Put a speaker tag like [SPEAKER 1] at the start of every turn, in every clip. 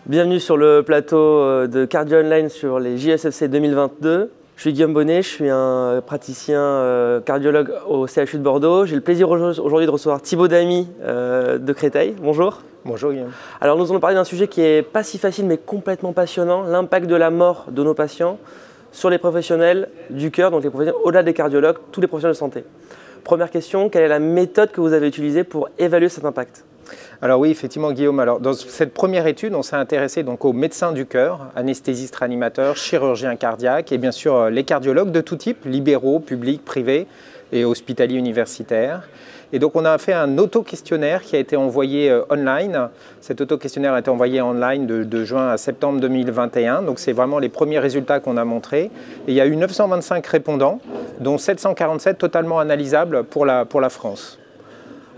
[SPEAKER 1] Bienvenue sur le plateau de Cardio Online sur les JSFC 2022. Je suis Guillaume Bonnet, je suis un praticien cardiologue au CHU de Bordeaux. J'ai le plaisir aujourd'hui de recevoir Thibaut Damy de Créteil. Bonjour.
[SPEAKER 2] Bonjour Guillaume.
[SPEAKER 1] Alors nous allons parler d'un sujet qui n'est pas si facile mais complètement passionnant, l'impact de la mort de nos patients sur les professionnels du cœur, donc les professionnels au-delà des cardiologues, tous les professionnels de santé. Première question, quelle est la méthode que vous avez utilisée pour évaluer cet impact ?
[SPEAKER 2] Alors oui, effectivement Guillaume, alors, dans cette première étude, on s'est intéressé donc aux médecins du cœur, anesthésistes réanimateurs, chirurgiens cardiaques et bien sûr les cardiologues de tout type, libéraux, publics, privés et hospitaliers universitaires. Et donc on a fait un auto-questionnaire qui a été envoyé online. Cet auto-questionnaire a été envoyé online de juin à septembre 2021. Donc c'est vraiment les premiers résultats qu'on a montrés. Et il y a eu 925 répondants, dont 747 totalement analysables pour la France.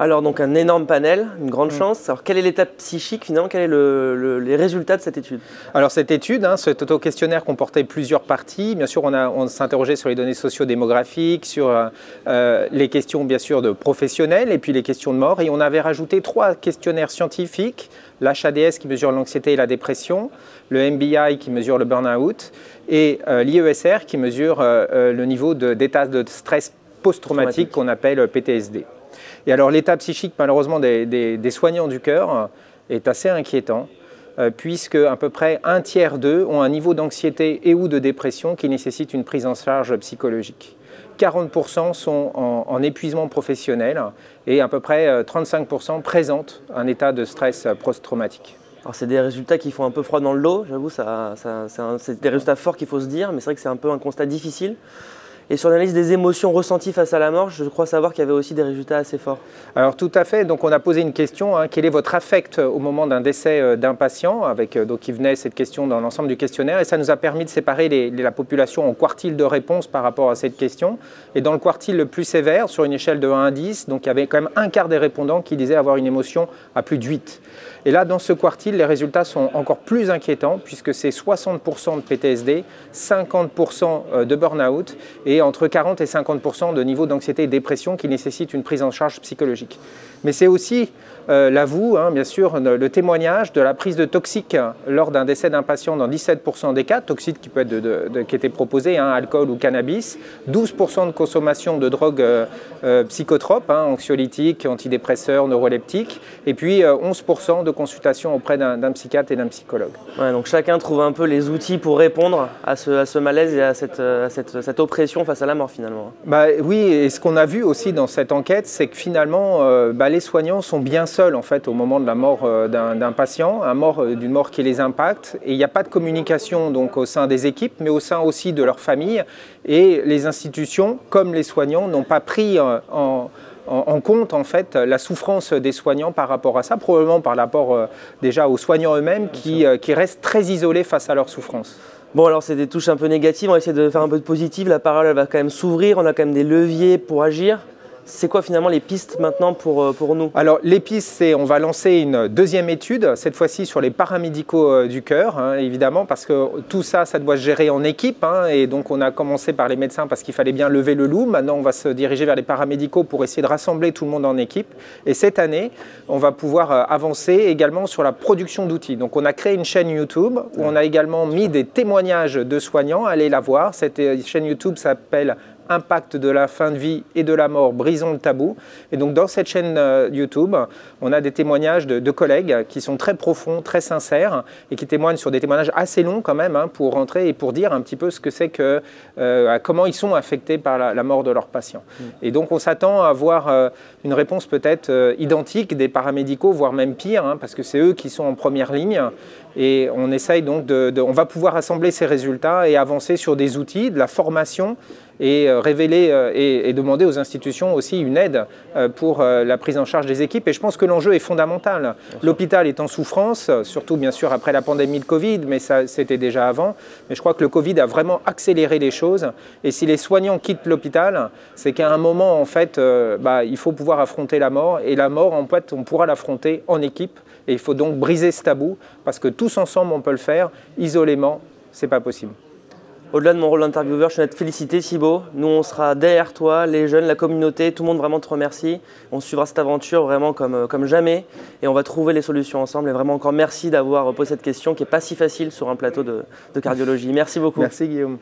[SPEAKER 1] Alors donc un énorme panel, une grande chance. Alors quelle est l'étape psychique finalement, quels sont les résultats de cette étude?
[SPEAKER 2] Alors cette étude, cet auto-questionnaire comportait plusieurs parties. Bien sûr on s'interrogeait sur les données socio-démographiques, sur les questions bien sûr de professionnels et puis les questions de mort. Et on avait rajouté 3 questionnaires scientifiques, l'HADS qui mesure l'anxiété et la dépression, le MBI qui mesure le burn-out et l'IESR qui mesure le niveau d'état de stress post-traumatique qu'on appelle PTSD. Et alors l'état psychique malheureusement des soignants du cœur est assez inquiétant puisque à peu près un tiers d'eux ont un niveau d'anxiété et ou de dépression qui nécessite une prise en charge psychologique. 40% sont en épuisement professionnel et à peu près 35% présentent un état de stress post-traumatique.
[SPEAKER 1] Alors c'est des résultats qui font un peu froid dans le dos, j'avoue, c'est des résultats forts qu'il faut se dire, mais c'est vrai que c'est un peu un constat difficile. Et sur l'analyse des émotions ressenties face à la mort, je crois savoir qu'il y avait aussi des résultats assez forts. Alors
[SPEAKER 2] tout à fait, donc on a posé une question, quel est votre affect au moment d'un décès d'un patient, donc il venait cette question dans l'ensemble du questionnaire, et ça nous a permis de séparer la population en quartiles de réponses par rapport à cette question. Et dans le quartile le plus sévère, sur une échelle de 1 à 10, donc il y avait quand même un quart des répondants qui disaient avoir une émotion à plus de 8. Et là, dans ce quartile, les résultats sont encore plus inquiétants puisque c'est 60% de PTSD, 50% de burn-out et entre 40 et 50% de niveau d'anxiété et de dépression qui nécessitent une prise en charge psychologique. Mais c'est aussi l'avoue, bien sûr, le témoignage de la prise de toxiques lors d'un décès d'un patient dans 17% des cas, toxiques qui peut être qui étaient proposés, alcool ou cannabis, 12% de consommation de drogues psychotropes, anxiolytiques, antidépresseurs, neuroleptiques, et puis 11% de consultation auprès d'un psychiatre et d'un psychologue.
[SPEAKER 1] Ouais, donc chacun trouve un peu les outils pour répondre à ce malaise et à cette oppression face à la mort finalement.
[SPEAKER 2] Oui, et ce qu'on a vu aussi dans cette enquête, c'est que finalement, les soignants sont bien seuls en fait au moment de la mort d'un patient, d'une mort qui les impacte, et il n'y a pas de communication donc au sein des équipes, mais au sein aussi de leur famille, et les institutions comme les soignants n'ont pas pris en compte en fait la souffrance des soignants par rapport à ça, probablement par rapport déjà aux soignants eux-mêmes qui restent très isolés face à leur souffrance.
[SPEAKER 1] Bon alors c'est des touches un peu négatives, on va essayer de faire un peu de positif, la parole elle va quand même s'ouvrir, on a quand même des leviers pour agir. C'est quoi finalement les pistes maintenant pour nous?
[SPEAKER 2] Alors les pistes, c'est on va lancer une deuxième étude, cette fois-ci sur les paramédicaux du cœur, évidemment, parce que tout ça, ça doit se gérer en équipe, et donc on a commencé par les médecins parce qu'il fallait bien lever le loup. Maintenant, on va se diriger vers les paramédicaux pour essayer de rassembler tout le monde en équipe. Et cette année, on va pouvoir avancer également sur la production d'outils. Donc on a créé une chaîne YouTube où on a également mis des témoignages de soignants, allez la voir. Cette chaîne YouTube s'appelle Impact de la fin de vie et de la mort, brisons le tabou. Et donc dans cette chaîne YouTube, on a des témoignages de collègues qui sont très profonds, très sincères et qui témoignent sur des témoignages assez longs quand même pour rentrer et pour dire un petit peu ce que c'est que, comment ils sont affectés par la mort de leurs patients. Et donc on s'attend à avoir une réponse peut-être identique des paramédicaux, voire même pire, parce que c'est eux qui sont en première ligne. Et on essaye donc on va pouvoir assembler ces résultats et avancer sur des outils, de la formation et révéler et demander aux institutions aussi une aide pour la prise en charge des équipes. Et je pense que l'enjeu est fondamental. L'hôpital est en souffrance, surtout bien sûr après la pandémie de Covid, mais ça c'était déjà avant. Mais je crois que le Covid a vraiment accéléré les choses. Et si les soignants quittent l'hôpital, c'est qu'à un moment en fait, il faut pouvoir affronter la mort. Et la mort, en fait, on pourra l'affronter en équipe. Et il faut donc briser ce tabou parce que tous ensemble on peut le faire, isolément, c'est pas possible.
[SPEAKER 1] Au-delà de mon rôle d'intervieweur, je souhaite te féliciter Thibaut. Nous, on sera derrière toi, les jeunes, la communauté, tout le monde vraiment te remercie. On suivra cette aventure vraiment comme jamais et on va trouver les solutions ensemble. Et vraiment encore merci d'avoir posé cette question qui n'est pas si facile sur un plateau de cardiologie. Merci beaucoup.
[SPEAKER 2] Merci Guillaume.